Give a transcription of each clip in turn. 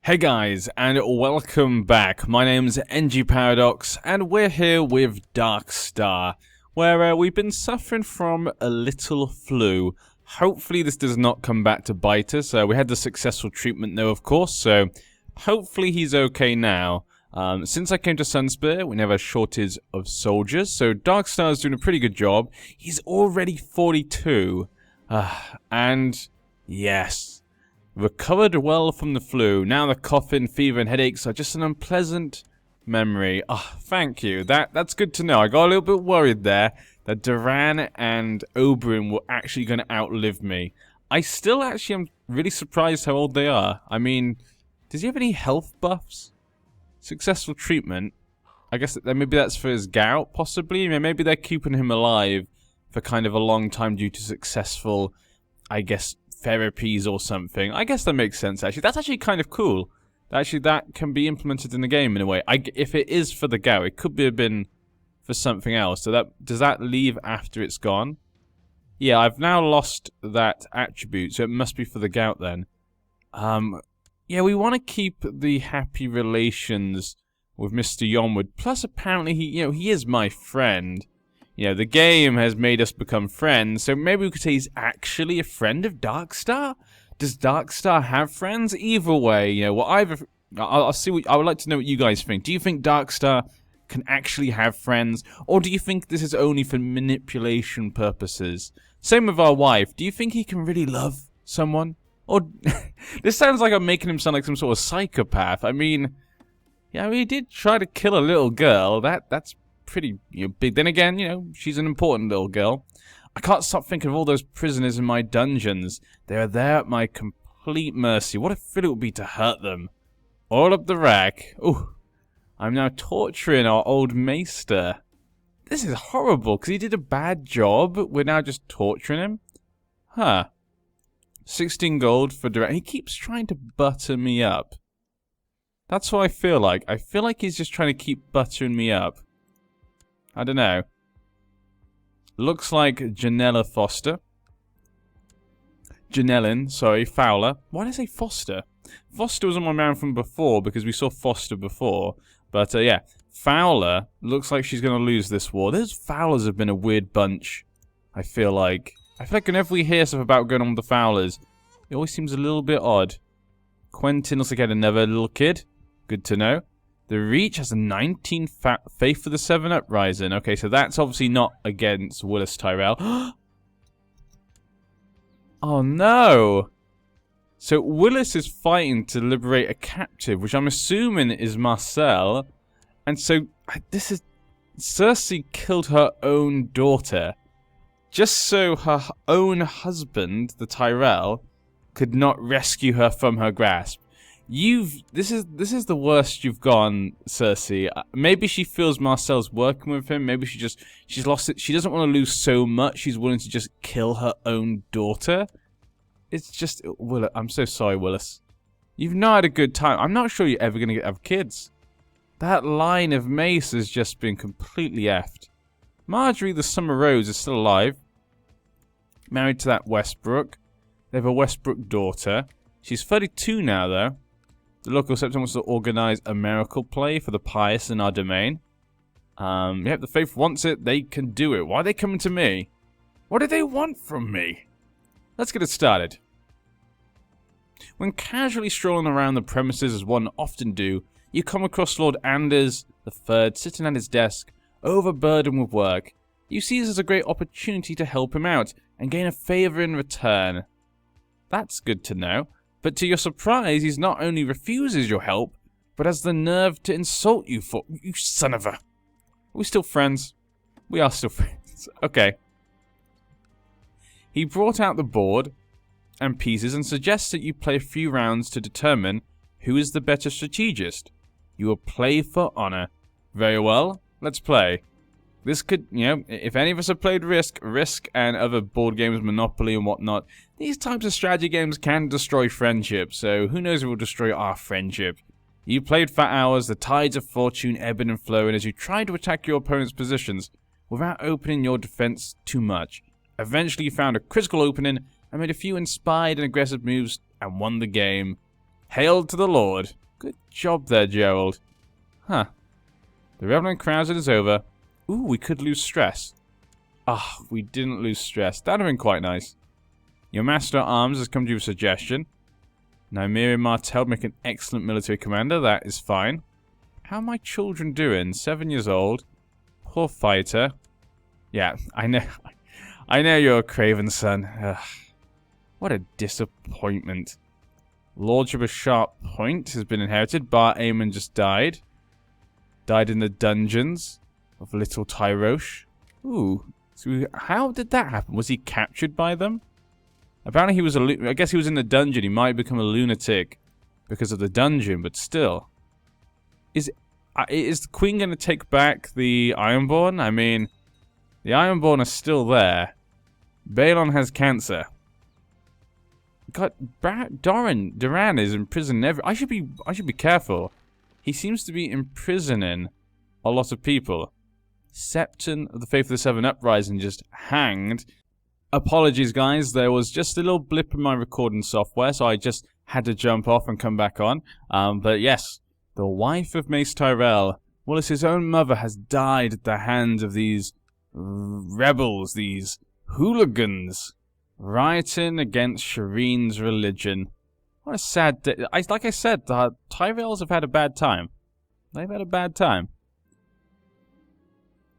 Hey guys, and welcome back. My name's NG Paradox, and we're here with Darkstar, where we've been suffering from a little flu. Hopefully this does not come back to bite us. We had the successful treatment though, of course, so hopefully he's okay now. Since I came to Sunspear, we never have a shortage of soldiers, so Darkstar's doing a pretty good job. He's already 42. And yes, recovered well from the flu. Now the coughing, fever, and headaches are just an unpleasant memory. Thank you. That's good to know. I got a little bit worried there that Duran and Oberyn were actually going to outlive me. I still actually am really surprised how old they are. I mean, does he have any health buffs? Successful treatment. I guess that maybe that's for his gout, possibly. Maybe they're keeping him alive for kind of a long time due to successful, I guess, therapies or something. I guess that makes sense, actually. That's actually kind of cool. Actually, that can be implemented in the game in a way. If it is for the gout, it could have been for something else. So does that leave after it's gone? Yeah, I've now lost that attribute, so it must be for the gout then. Yeah, we want to keep the happy relations with Mr. Yonwood. Plus, apparently, he is my friend. The game has made us become friends, so maybe we could say he's actually a friend of Darkstar? Does Darkstar have friends? Either way, I'll see what I would like to know what you guys think. Do you think Darkstar can actually have friends, or do you think this is only for manipulation purposes? Same with our wife. Do you think he can really love someone? Or this sounds like I'm making him sound like some sort of psychopath. I mean, he did try to kill a little girl. That's pretty big. Then again, she's an important little girl. I can't stop thinking of all those prisoners in my dungeons. They are there at my complete mercy. What a thrill it would be to hurt them. All up the rack. Ooh, I'm now torturing our old maester. This is horrible, because he did a bad job. We're now just torturing him? Huh. 16 gold for direct. He keeps trying to butter me up. That's what I feel like. I feel like he's just trying to keep buttering me up. I don't know. Looks like Janella Foster. Janellin, sorry, Fowler. Why did I say Foster? Foster was on my mind from before because we saw Foster before. But yeah, Fowler looks like she's going to lose this war. Those Fowlers have been a weird bunch, I feel like. Whenever we hear stuff about going on with the Fowlers, it always seems a little bit odd. Quentin looks like he had another little kid. Good to know. The Reach has a 19 Faith for the 7 Uprising. Okay, so that's obviously not against Willis Tyrell. Oh no! So Willis is fighting to liberate a captive, which I'm assuming is Marcel. And so, this is... Cersei killed her own daughter, just so her own husband, the Tyrell, could not rescue her from her grasp. This is the worst you've gone, Cersei. Maybe she feels Marcel's working with him. Maybe she's lost it. She doesn't want to lose so much. She's willing to just kill her own daughter. It's just, Willis. I'm so sorry, Willis. You've not had a good time. I'm not sure you're ever gonna have kids. That line of mace has just been completely effed. Marjorie the Summer Rose is still alive. Married to that Westbrook. They have a Westbrook daughter. She's 32 now, though. The local septon wants to organize a miracle play for the pious in our domain. Yep, the faith wants it. They can do it. Why are they coming to me? What do they want from me? Let's get it started. When casually strolling around the premises, as one often do, you come across Lord Anders III sitting at his desk, overburdened with work. You see this as a great opportunity to help him out and gain a favor in return. That's good to know. But to your surprise, he not only refuses your help, but has the nerve to insult you for... You son of a... Are we still friends? We are still friends. Okay. He brought out the board and pieces and suggests that you play a few rounds to determine who is the better strategist. You will play for honor. Very well, let's play. This could, if any of us have played Risk and other board games, Monopoly and whatnot, these types of strategy games can destroy friendship, so who knows if it will destroy our friendship. You played for hours, the tides of fortune ebbing and flowing as you tried to attack your opponent's positions without opening your defense too much. Eventually you found a critical opening and made a few inspired and aggressive moves and won the game. Hail to the Lord. Good job there, Gerald. Huh. The Revenant Crusader is over. Ooh, we could lose stress. Ah, we didn't lose stress. That'd have been quite nice. Your Master at Arms has come to you with a suggestion. Nymeria Martell make an excellent military commander. That is fine. How are my children doing? 7 years old. Poor fighter. Yeah, I know. I know you're a craven son. Ugh. What a disappointment. Lordship of Sharp Point has been inherited. Bar Aemon just died. Died in the dungeons of Little Tyrosh. Ooh. So how did that happen? Was he captured by them? Apparently he was I guess he was in the dungeon. He might become a lunatic because of the dungeon, but still. Is the Queen going to take back the Ironborn? I mean, the Ironborn are still there. Balon has cancer. God, Duran is in prison. I should be careful. He seems to be imprisoning a lot of people. Septon of the Faith of the Seven Uprising just hanged. Apologies, guys. There was just a little blip in my recording software, so I just had to jump off and come back on. But yes, the wife of Mace Tyrell, well, as his own mother, has died at the hands of these rebels, these hooligans, rioting against Shireen's religion. What a sad day. Like I said, the Tyrells have had a bad time. They've had a bad time.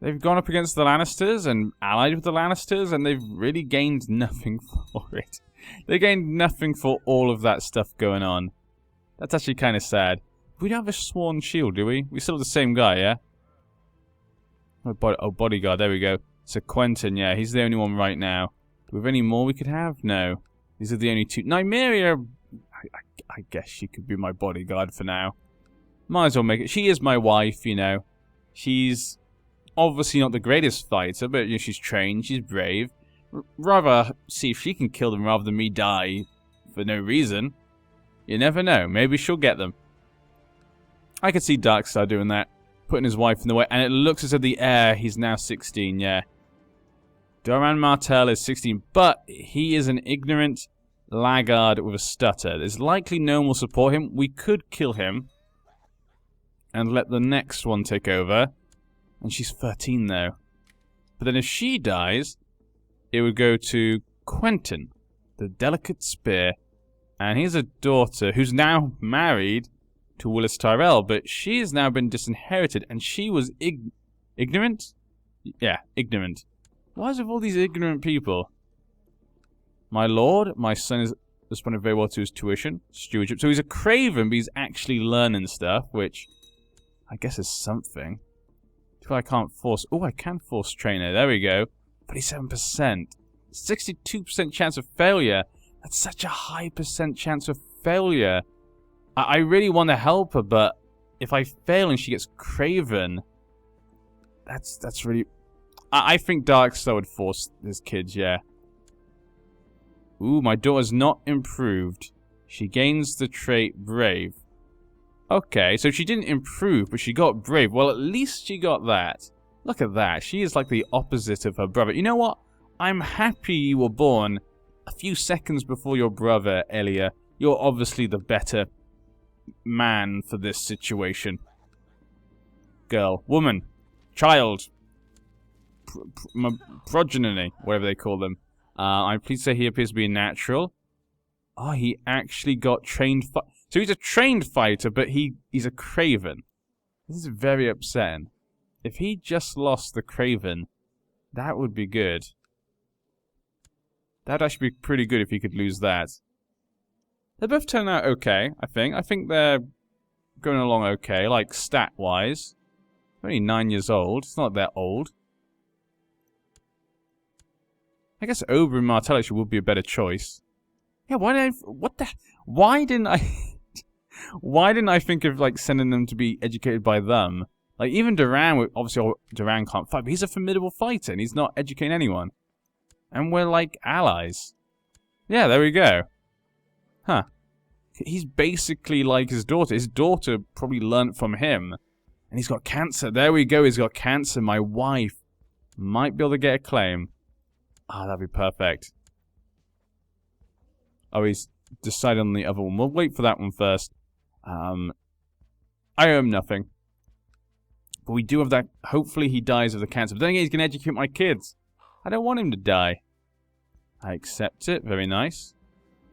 They've gone up against the Lannisters and allied with the Lannisters, and they've really gained nothing for it. They gained nothing for all of that stuff going on. That's actually kind of sad. We don't have a sworn shield, do we? We still have the same guy, yeah? Oh, bodyguard, there we go. So Quentin, yeah, he's the only one right now. Do we have any more we could have? No. These are the only two. Nymeria, I guess she could be my bodyguard for now. Might as well make it. She is my wife, you know. She's obviously not the greatest fighter, but you know, she's trained, she's brave. Rather see if she can kill them rather than me die for no reason. You never know. Maybe she'll get them. I could see Darkstar doing that. Putting his wife in the way. And it looks as if the heir, he's now 16, yeah. Doran Martell is 16, but he is an ignorant laggard with a stutter. There's likely no one will support him. We could kill him and let the next one take over. And she's 13, though. But then if she dies, it would go to Quentin, the delicate spear. And he's a daughter who's now married to Willis Tyrell, but she has now been disinherited, and she was ignorant? Yeah, ignorant. Why is it all these ignorant people? My lord, my son is responding very well to his tuition, stewardship. So he's a craven, but he's actually learning stuff, which I guess is something. I can't force... Oh, I can force trainer. There we go. 37%. 62% chance of failure. That's such a high percent chance of failure. I really want to help her, but if I fail and she gets craven, that's really... I think Darkstar would force his kids, yeah. Ooh, my daughter's not improved. She gains the trait brave. Okay, so she didn't improve, but she got brave. Well, at least she got that. Look at that. She is like the opposite of her brother. You know what? I'm happy you were born a few seconds before your brother, Elia. You're obviously the better man for this situation. Girl. Woman. Child. Progeny. Whatever they call them. I'm pleased to say he appears to be a natural. Oh, he actually got trained... So he's a trained fighter, but he's a craven. This is very upsetting. If he just lost the craven, that would be good. That'd actually be pretty good if he could lose that. They both turn out okay, I think. I think they're going along okay, like stat-wise. Only 9 years old. It's not that old. I guess Oberyn Martell actually would be a better choice. Yeah, why didn't I think of like sending them to be educated by them? Like even Duran, obviously Duran can't fight, but he's a formidable fighter and he's not educating anyone. And we're like allies. Yeah, there we go. Huh. He's basically like his daughter. His daughter probably learnt from him. And he's got cancer. There we go, he's got cancer. My wife might be able to get a claim. Ah, that'd be perfect. Oh, he's decide on the other one. We'll wait for that one first. I owe him nothing. But we do have that. Hopefully he dies of the cancer. But then again, he's going to educate my kids. I don't want him to die. I accept it. Very nice.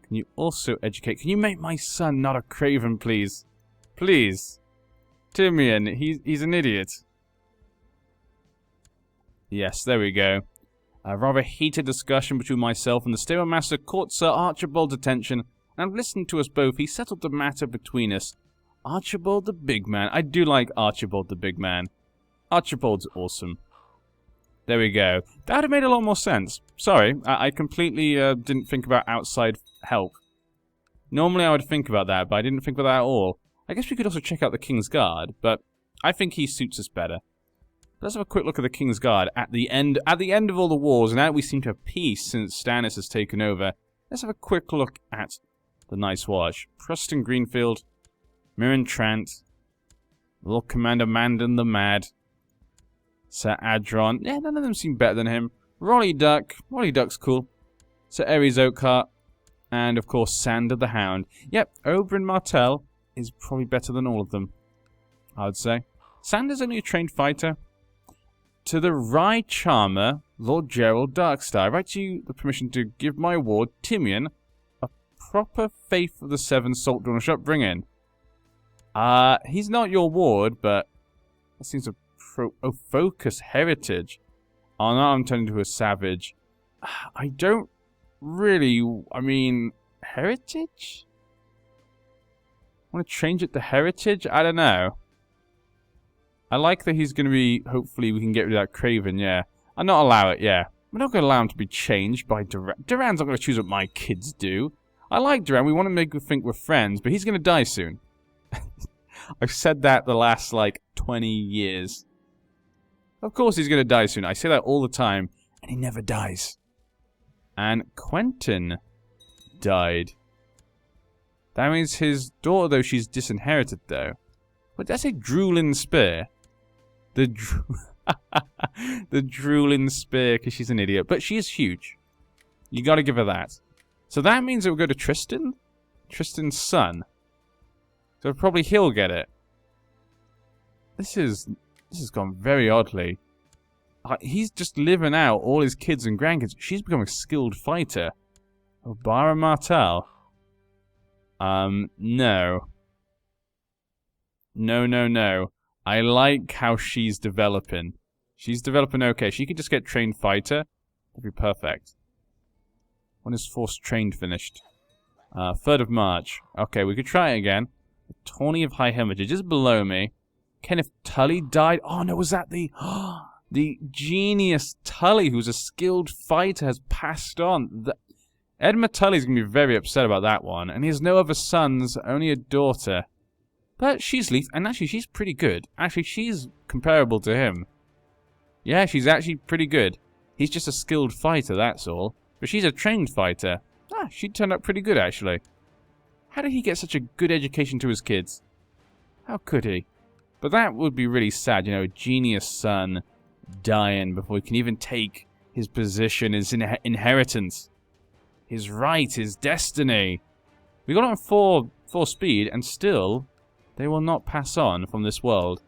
Can you also educate? Can you make my son not a craven, please? Please. Timian, he's an idiot. Yes, there we go. A rather heated discussion between myself and the Stable Master caught Sir Archibald's attention, and listening to us both, he settled the matter between us. Archibald the big man. I do like Archibald the big man. Archibald's awesome. There we go. That would have made a lot more sense. Sorry, I completely didn't think about outside help. Normally I would think about that, but I didn't think about that at all. I guess we could also check out the King's Guard, but I think he suits us better. Let's have a quick look at the King's Guard at the end of all the wars, and now we seem to have peace since Stannis has taken over. Let's have a quick look at the Night's Watch. Preston Greenfield, Mirren Trant, Lord Commander Mandan the Mad, Sir Adron. Yeah, none of them seem better than him. Rolly Duck. Rolly Duck's cool. Sir Ares Oakhart. And, of course, Sander the Hound. Yep, Oberyn Martell is probably better than all of them, I would say. Sander's only a trained fighter. To the Rye Charmer, Lord Gerald Darkstar, I write to you the permission to give my ward, Timian, a proper Faith of the Seven Saltdawn upbringing. He's not your ward, but that seems a focus heritage. Oh, now I'm turning into a savage. I don't really... I mean... Heritage? Want to change it to heritage? I don't know. I like that he's going to be... Hopefully we can get rid of that Craven, yeah. I'll not allow it, yeah. We're not going to allow him to be changed by Duran. Duran's not going to choose what my kids do. I like Duran. We want to make him think we're friends, but he's going to die soon. I've said that the last, like, 20 years. Of course he's going to die soon. I say that all the time, and he never dies. And Quentin died. That means his daughter, though, she's disinherited, though. But did I say drooling spear? The drooling spear, because she's an idiot. But she is huge. You got to give her that. So that means it will go to Tristan? Tristan's son. So probably he'll get it. This has gone very oddly. He's just living out all his kids and grandkids. She's become a skilled fighter. Obara Martel. No. No. I like how she's developing. She's developing okay. She could just get trained fighter. That'd be perfect. When is forced trained finished? 3rd of March. Okay, we could try it again. The Tawny of High Hermitage is below me. Kenneth Tully died. Oh no, was that the... the genius Tully, who's a skilled fighter, has passed on. Edmund Tully's going to be very upset about that one. And he has no other sons, only a daughter. But she's and actually she's pretty good. Actually, she's comparable to him. Yeah, she's actually pretty good. He's just a skilled fighter, that's all. But she's a trained fighter. Ah, she turned out pretty good, actually. How did he get such a good education to his kids? How could he? But that would be really sad, you know, a genius son dying before he can even take his position, his inheritance. His right, his destiny. We got on 4 speed, and still, they will not pass on from this world.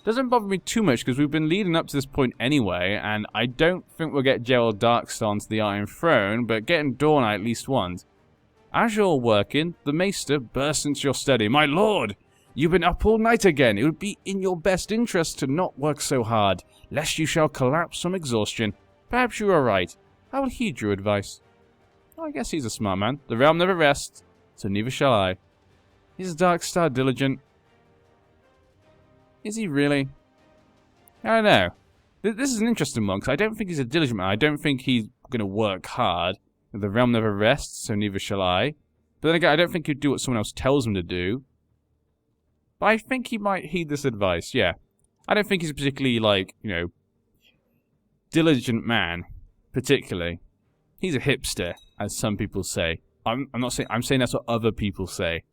Doesn't bother me too much, because we've been leading up to this point anyway, and I don't think we'll get Gerald Darkstar onto the Iron Throne, but getting Dawn I at least want. As you're working, the Maester bursts into your study. My lord, you've been up all night again. It would be in your best interest to not work so hard, lest you shall collapse from exhaustion. Perhaps you are right. I will heed your advice. Oh, I guess he's a smart man. The realm never rests, so neither shall I. Is Darkstar diligent? Is he really? I don't know. This is an interesting one, because I don't think he's a diligent man. I don't think he's going to work hard. The realm never rests, so neither shall I. But then again, I don't think he'd do what someone else tells him to do. But I think he might heed this advice, yeah. I don't think he's a particularly, like, you know, diligent man, particularly. He's a hipster, as some people say. I'm not saying, I'm saying that's what other people say.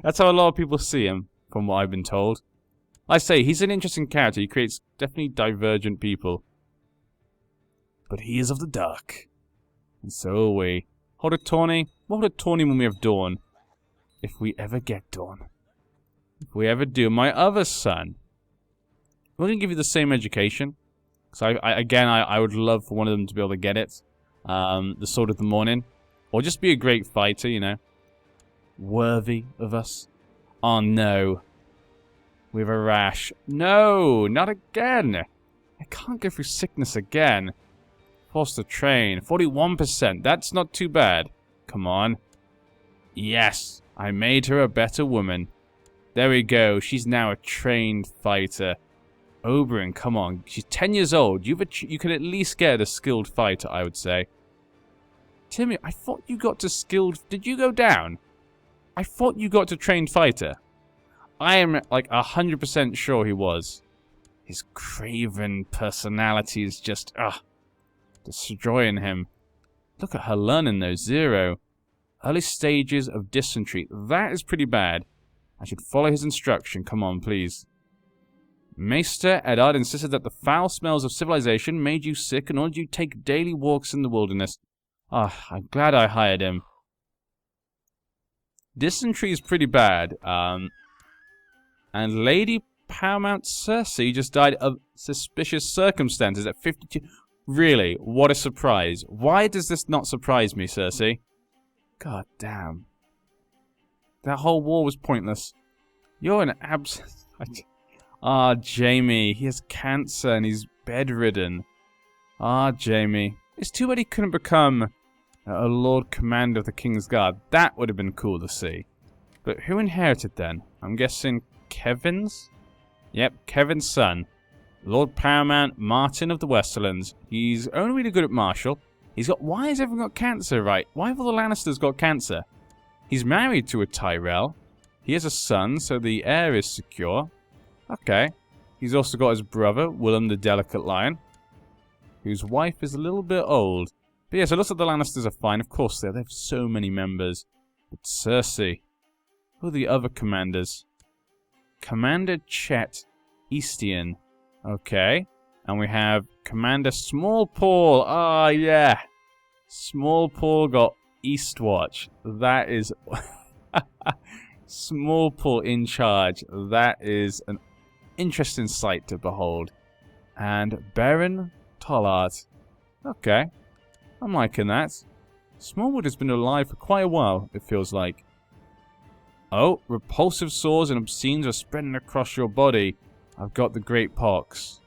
That's how a lot of people see him, from what I've been told. I say, he's an interesting character. He creates definitely divergent people. But he is of the dark. And so are we. Hold a Tawny. What would a tourney when we have Dawn? If we ever get Dawn. If we ever do. My other son. We're going to give you the same education. So I would love for one of them to be able to get it. The Sword of the Morning. Or just be a great fighter, you know. Worthy of us. Oh no. We have a rash. No, not again. I can't go through sickness again. Forced to train. 41%. That's not too bad. Come on. Yes. I made her a better woman. There we go. She's now a trained fighter. Oberyn, come on. She's 10 years old. You could at least get a skilled fighter, I would say. Timmy, I thought you got to skilled... Did you go down? I thought you got to trained fighter. I am, like, 100% sure he was. His craven personality is just, destroying him. Look at her learning, though. 0. Early stages of dysentery. That is pretty bad. I should follow his instruction. Come on, please. Maester Eddard insisted that the foul smells of civilization made you sick and ordered you to take daily walks in the wilderness. Ah, I'm glad I hired him. Dysentery is pretty bad. And Lady Paramount Cersei just died of suspicious circumstances at 52. Really? What a surprise. Why does this not surprise me, Cersei? God damn. That whole war was pointless. You're an Ah, Jaime. He has cancer and he's bedridden. Ah, Jaime. It's too bad he couldn't become a Lord Commander of the King's Guard. That would have been cool to see. But who inherited then? I'm guessing Kevin's? Yep, Kevin's son. Lord Paramount Martin of the Westerlands. He's only really good at martial. He's got... Why has everyone got cancer, right? Why have all the Lannisters got cancer? He's married to a Tyrell. He has a son, so the heir is secure. Okay. He's also got his brother, Willem the Delicate Lion, whose wife is a little bit old. But yeah, so it looks like the Lannisters are fine. Of course they are. They have so many members. But Cersei. Who are the other commanders? Commander Chet Eastian. Okay. And we have Commander Smallpaw. Ah, yeah. Smallpaw got Eastwatch. That is... Smallpaw in charge. That is an interesting sight to behold. And Baron Tollard. Okay. I'm liking that. Smallwood has been alive for quite a while, it feels like. Oh, repulsive sores and obscenes are spreading across your body. I've got the Great Pox.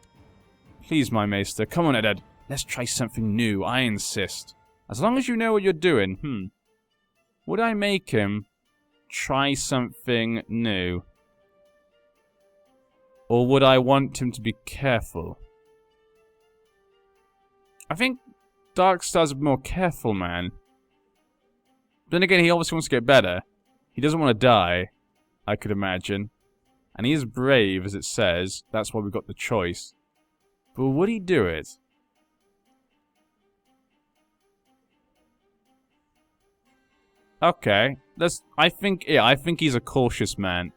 Please, my maester, come on, Eddard. Let's try something new, I insist. As long as you know what you're doing, Would I make him try something new? Or would I want him to be careful? I think Darkstar's a more careful man. Then again, he obviously wants to get better. He doesn't want to die, I could imagine. And he is brave, as it says. That's why we got the choice. But would he do it? Okay. I think he's a cautious man.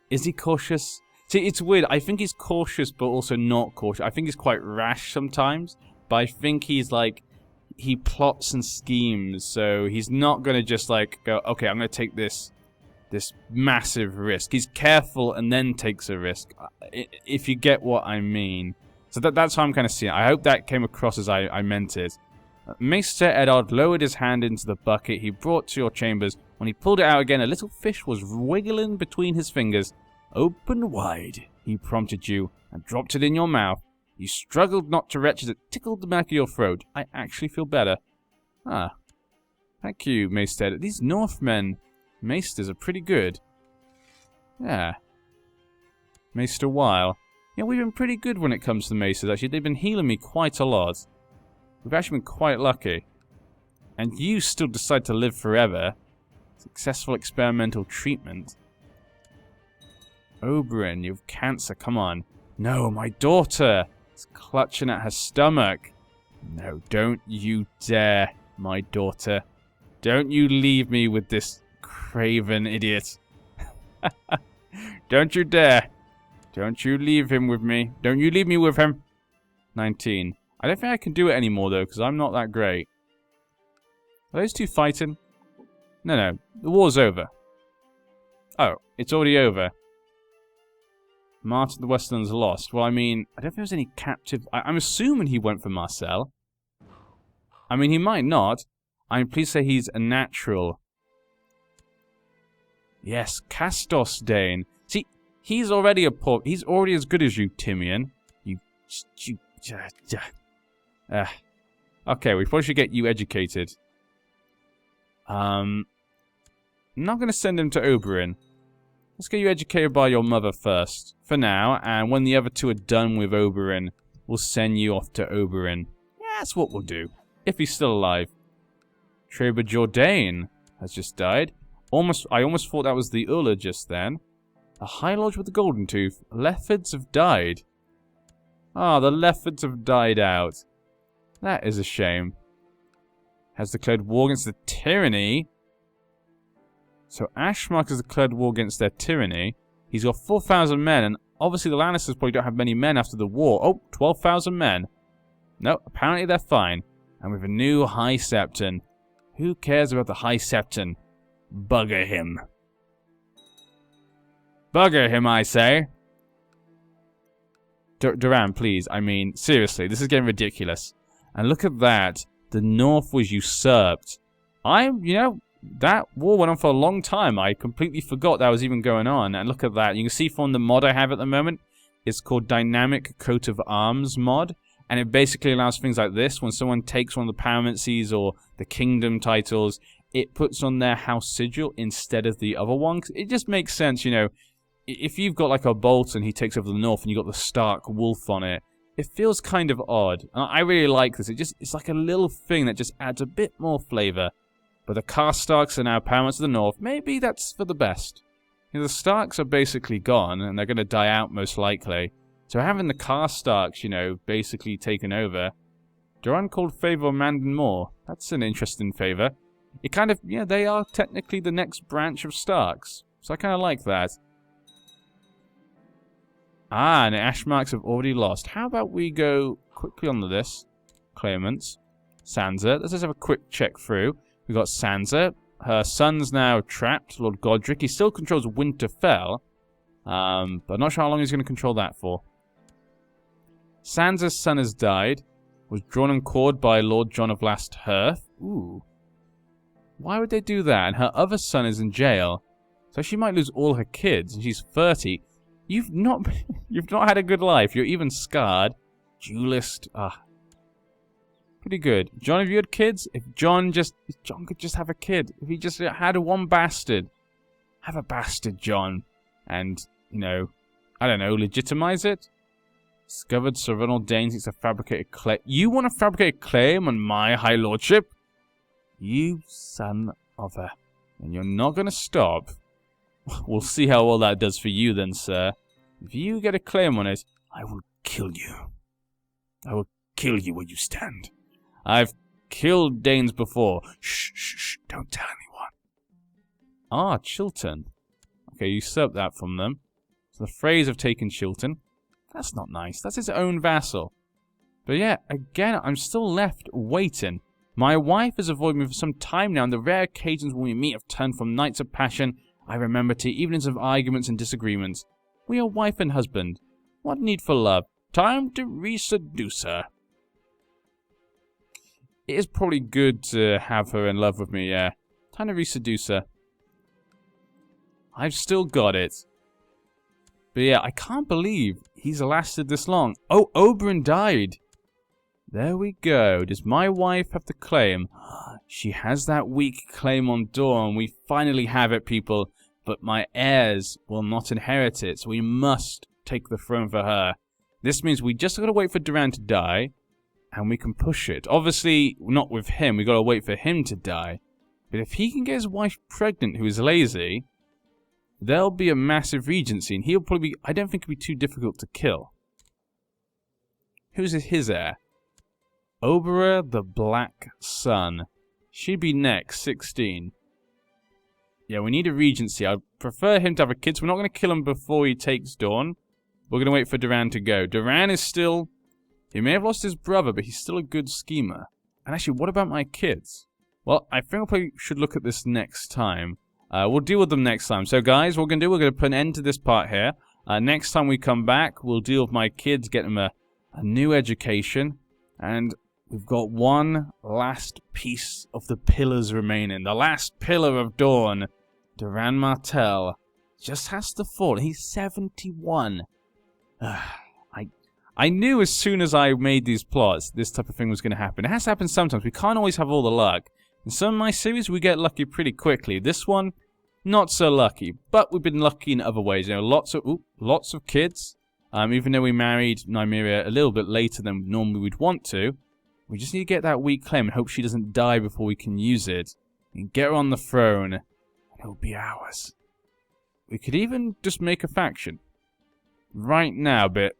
Is he cautious? See, it's weird. I think he's cautious, but also not cautious. I think he's quite rash sometimes. But I think he's like... He plots and schemes, so he's not going to just like go, okay, I'm going to take this massive risk. He's careful and then takes a risk, if you get what I mean. So that's how I'm kind of seeing it. I hope that came across as I meant it. Maester Eddard lowered his hand into the bucket he brought to your chambers. When he pulled it out again, a little fish was wiggling between his fingers. Open wide, he prompted you, and dropped it in your mouth. You struggled not to retch as it tickled the back of your throat. I actually feel better. Ah. Thank you, Maester. These Northmen Maesters are pretty good. Yeah. Maester Weil. Yeah, we've been pretty good when it comes to Maesters, actually. They've been healing me quite a lot. We've actually been quite lucky. And you still decide to live forever. Successful experimental treatment. Oberyn, you have cancer. Come on. No, my daughter. Clutching at her stomach. No, don't you dare, my daughter. Don't you leave me with this craven idiot. Don't you dare. Don't you leave him with me. Don't you leave me with him. 19. I don't think I can do it anymore, though, because I'm not that great. Are those two fighting? No, the war's over. Oh, it's already over. March of the Westlands lost. Well, I mean, I don't think there's any captive... I'm assuming he went for Marcel. I mean, he might not. I'm pleased to say he's a natural. Yes, Castos Dane. See, he's already a poor... He's already as good as you, Timian. Okay, we probably should get you educated. I'm not going to send him to Oberyn. Let's get you educated by your mother first, for now, and when the other two are done with Oberyn, we'll send you off to Oberyn. Yeah, that's what we'll do, if he's still alive. Traber Jourdain has just died. I almost thought that was the Ulla just then. A High Lodge with the Golden Tooth. Leffords have died. Ah, the Leffords have died out. That is a shame. Has declared war against the tyranny. So Ashmark has declared war against their tyranny. He's got 4,000 men, and obviously the Lannisters probably don't have many men after the war. Oh, 12,000 men. No, apparently they're fine. And with a new High Septon. Who cares about the High Septon? Bugger him. Bugger him, I say. Duran, please. I mean, seriously, this is getting ridiculous. And look at that. The North was usurped. You know, that war went on for a long time. I completely forgot that was even going on. And look at that. You can see from the mod I have at the moment, it's called Dynamic Coat of Arms mod. And it basically allows things like this. When someone takes one of the Paramancies or the Kingdom titles, it puts on their House Sigil instead of the other one. It just makes sense, you know. If you've got like a Bolton, he takes over the North, and you've got the Stark Wolf on it, it feels kind of odd. And I really like this. It's like a little thing that just adds a bit more flavour. But the Karstarks are now paramount to the North. Maybe that's for the best. You know, the Starks are basically gone, and they're going to die out most likely. So having the Karstarks, you know, basically taken over. Duran called favour of Mandan Moor. That's an interesting favour. It kind of, yeah, they are technically the next branch of Starks. So I kind of like that. Ah, and the Ashmarks have already lost. How about we go quickly on to this? Claimants. Sansa. Let's just have a quick check through. We've got Sansa. Her son's now trapped, Lord Godric. He still controls Winterfell. But I'm not sure how long he's going to control that for. Sansa's son has died. Was drawn and quartered by Lord John of Last Hearth. Ooh. Why would they do that? And her other son is in jail. So she might lose all her kids. And she's 30. You've not had a good life. You're even scarred. Duelist. Pretty good. John, have you had kids? If John could just have a kid. If he just had one bastard. Have a bastard, John. And, you know, I don't know, legitimize it? Discovered Sir Ronald Dane seeks to fabricate a claim. You want to fabricate a claim on my High Lordship? You son of a... And you're not going to stop. We'll see how well that does for you then, sir. If you get a claim on it, I will kill you. I will kill you where you stand. I've killed Danes before. Shh, don't tell anyone. Ah, Chilton. Okay, you usurped that from them. So the Freys have taken Chilton. That's not nice. That's his own vassal. But yeah, again, I'm still left waiting. My wife has avoided me for some time now, and the rare occasions when we meet have turned from nights of passion, I remember, to evenings of arguments and disagreements. We are wife and husband. What need for love? Time to re-seduce her. It is probably good to have her in love with me, yeah. Time to re-seduce her. I've still got it. But yeah, I can't believe he's lasted this long. Oh, Oberyn died. There we go. Does my wife have the claim? She has that weak claim on Dawn. We finally have it, people. But my heirs will not inherit it, so we must take the throne for her. This means we just gotta wait for Duran to die, and we can push it. Obviously, not with him. We gotta wait for him to die. But if he can get his wife pregnant, who is lazy, there'll be a massive regency, and he'll probably be... I don't think it'll be too difficult to kill. Who's his heir? Oberyn the Black Sun. She'd be next, 16. Yeah, we need a regency. I'd prefer him to have a kid, so we're not going to kill him before he takes Dawn. We're going to wait for Duran to go. Duran is still... He may have lost his brother, but he's still a good schemer. And actually, what about my kids? Well, I think we probably should look at this next time. We'll deal with them next time. So, guys, what we're going to do, we're going to put an end to this part here. Next time we come back, we'll deal with my kids, get them a new education. And we've got one last piece of the pillars remaining. The last pillar of Dawn. Duran Martel just has to fall. He's 71. I knew as soon as I made these plots, this type of thing was going to happen. It has to happen sometimes. We can't always have all the luck. In some of my series, we get lucky pretty quickly. This one, not so lucky. But we've been lucky in other ways. You know, lots of kids. Even though we married Nymeria a little bit later than normally we'd want to, we just need to get that weak claim and hope she doesn't die before we can use it. And get her on the throne, and it'll be ours. We could even just make a faction. Right now, but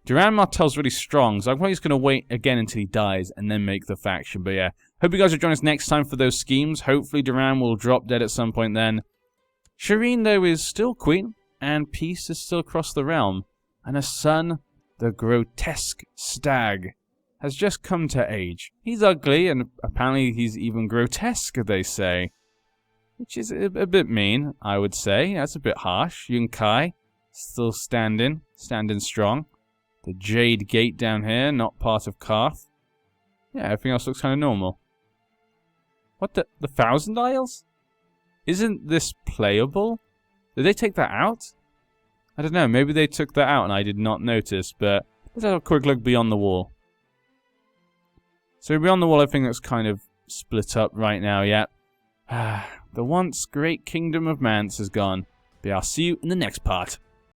Duran Martel's really strong, so I'm probably just going to wait again until he dies and then make the faction. But yeah, hope you guys will join us next time for those schemes. Hopefully Duran will drop dead at some point then. Shireen, though, is still queen, and peace is still across the realm. And her son, the grotesque stag, has just come to age. He's ugly, and apparently he's even grotesque, they say. Which is a bit mean, I would say. That's a bit harsh. Yunkai, still standing strong. The Jade Gate down here, not part of Karth. Yeah, everything else looks kind of normal. What the 1,000 Isles? Isn't this playable? Did they take that out? I don't know, maybe they took that out and I did not notice, but let's have a quick look beyond the wall. So beyond the wall, everything looks kind of split up right now, yeah. The once great kingdom of Mance is gone. But I'll see you in the next part.